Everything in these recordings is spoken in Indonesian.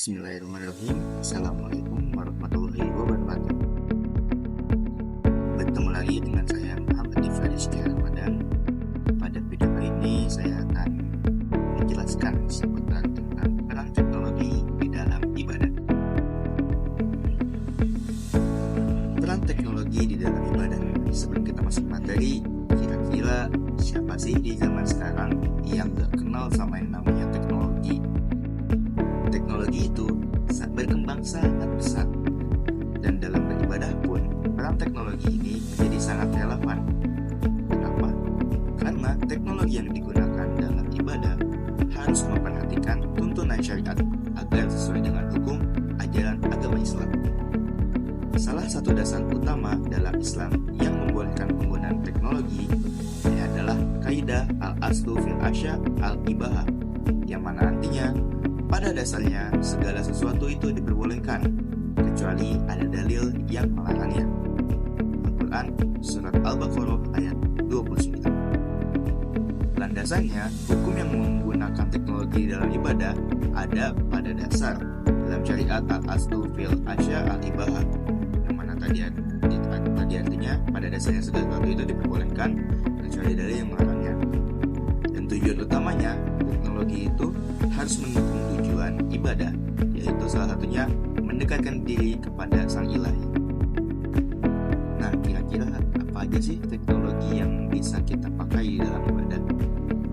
Bismillahirrahmanirrahim. Assalamualaikum warahmatullahi wabarakatuh. Bertemu lagi dengan saya Muhammad Diva Rizky Ramadan. Pada video kali ini saya akan menjelaskan seputar tentang peran teknologi di dalam ibadah. Peran teknologi di dalam ibadah. Sebelum kita masuk materi, kira-kira siapa sih di zaman sekarang yang gak kenal sama yang namanya teknologi? Teknologi itu berkembang sangat pesat, dan dalam beribadah pun peran teknologi ini menjadi sangat relevan. Kenapa? Karena teknologi yang digunakan dalam ibadah harus memperhatikan tuntunan syariat agar sesuai dengan hukum ajaran agama Islam. Salah satu dasar utama dalam Islam yang membolehkan penggunaan teknologi adalah kaidah al-aslu fil asya al-ibahah, yang mana artinya pada dasarnya segala sesuatu itu diperbolehkan kecuali ada dalil yang melarangnya. Al-Quran Surat Al-Baqarah ayat 29. Landasannya, hukum yang menggunakan teknologi dalam ibadah ada pada dasar dalam syariat al-aslu fil asya al-ibahah, yang mana tadi artinya pada dasarnya segala sesuatu itu diperbolehkan kecuali dalil yang melarangnya. Dan tujuan utamanya teknologi itu harus mendukung tujuan ibadah, yaitu salah satunya mendekatkan diri kepada Sang Ilahi. Nah, kira-kira apa aja sih teknologi yang bisa kita pakai dalam ibadah?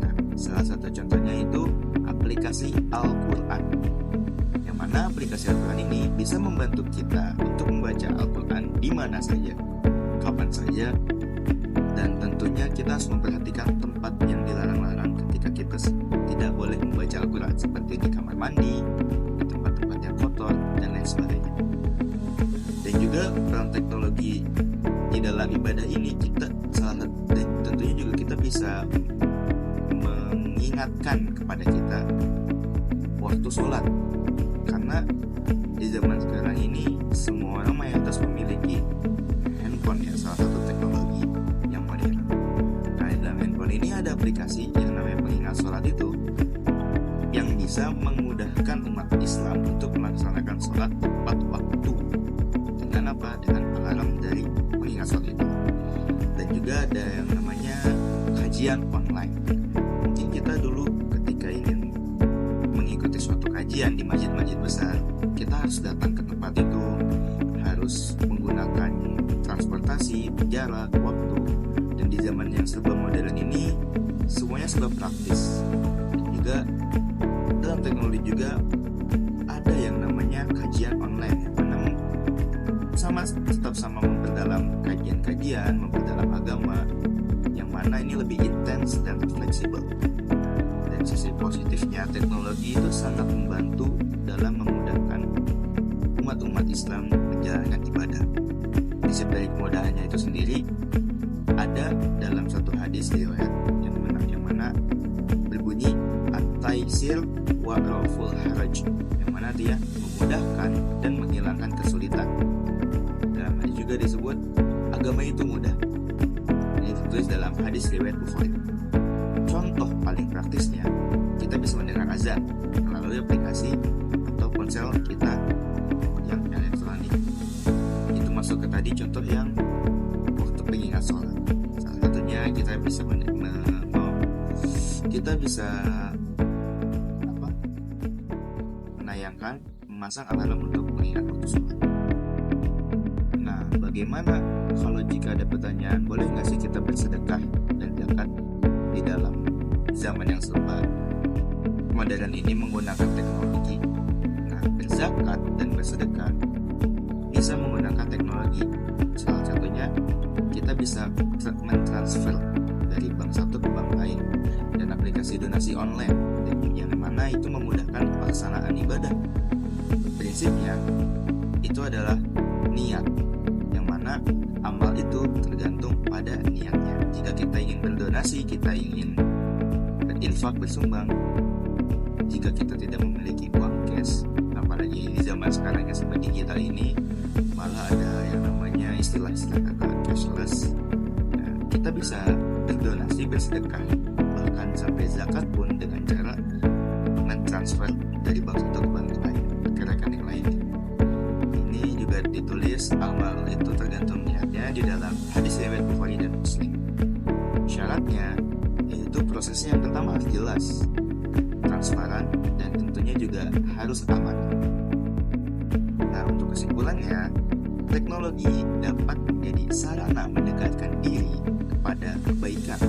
Nah, salah satu contohnya itu aplikasi Al-Quran, yang mana aplikasi Al-Quran ini bisa membantu kita untuk membaca Al-Quran di mana saja, kapan saja, dan tentunya kita harus memperhatikan tempat yang dilarang-larang ketika kita tidak boleh membaca Al-Quran, seperti di kamar mandi, di tempat-tempat yang kotor, dan lain sebagainya. Dan juga peran teknologi di dalam ibadah ini dan tentunya juga kita bisa mengingatkan kepada kita waktu sholat, karena di zaman sekarang ini semua orang mayoritas memiliki handphone, ya, salah satu teknologi yang modern. Nah, di dalam handphone ini ada aplikasi yang namanya pengingat sholat itu, yang bisa memudahkan umat Islam untuk melaksanakan sholat tepat waktu. Dengan apa? Dengan alarm dari pengingat sholat itu. Dan juga ada yang namanya kajian online. Mungkin kita dulu ketika ingin mengikuti suatu kajian di masjid-masjid besar, kita harus datang ke tempat itu, harus menggunakan transportasi, jarak, waktu. Dan di zaman yang serba modern ini, semuanya serba praktis. Dan juga dalam teknologi juga ada yang namanya kajian online, yang mana tetap sama memperdalam kajian-kajian, memperdalam agama, yang mana ini lebih intens dan fleksibel. Dan sisi positifnya, teknologi itu sangat membantu dalam memudahkan umat-umat Islam menjalankan ibadah. Prinsip dari kemudahannya itu sendiri ada dalam satu hadis riwayat yang mana berbunyi at-taisir wa raful haraj, yang mana dia memudahkan dan menghilangkan kesulitan. Dalam hadis juga disebut agama itu mudah. Ini tertulis dalam hadis riwayat Bukhari. Contoh paling praktisnya, kita bisa mendengar azan melalui aplikasi atau ponsel kita yang elektronik. Itu masuk ke tadi contoh yang waktu pengingat sholat. Salah satunya kita bisa menayangkan, memasang alarm untuk mengingat waktu sholat. Nah, bagaimana kalau jika ada pertanyaan, boleh nggak sih kita bersedekah dan zakat di dalam zaman yang serba modern ini menggunakan teknologi? Nah, berzakat dan bersedekah bisa menggunakan teknologi. Salah satunya kita bisa mentransfer dari bank satu ke bank lain, dan aplikasi donasi online, yang mana itu memudahkan pelaksanaan ibadah. Prinsipnya itu adalah niat, yang mana amal itu tergantung pada niatnya. Jika kita ingin berdonasi, kita ingin berinfak, bersumbang, jika kita tidak memiliki uang cash, apalagi di zaman sekarang yang serba digital ini, malah ada yang namanya istilah-istilah kata cashless. Nah, kita bisa berdonasi, bersedekah, bahkan sampai zakat pun dengan cara mentransfer dari bank satu ke bank lain. di dalam hadis riwayat Bukhari dan Muslim. Syaratnya yaitu prosesnya yang pertama harus jelas, transparan, dan tentunya juga harus aman. Nah, untuk kesimpulannya, teknologi dapat menjadi sarana mendekatkan diri kepada kebaikan,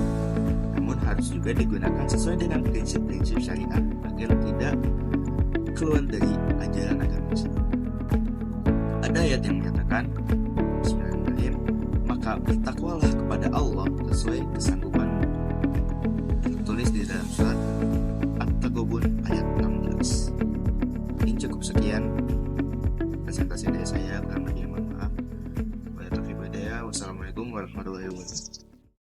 namun harus juga digunakan sesuai dengan prinsip-prinsip syariat agar tidak keluar dari ajaran agama Islam. Ada ayat yang mengatakan, Bismillahirrahmanirrahim, maka bertakwalah kepada Allah sesuai kesan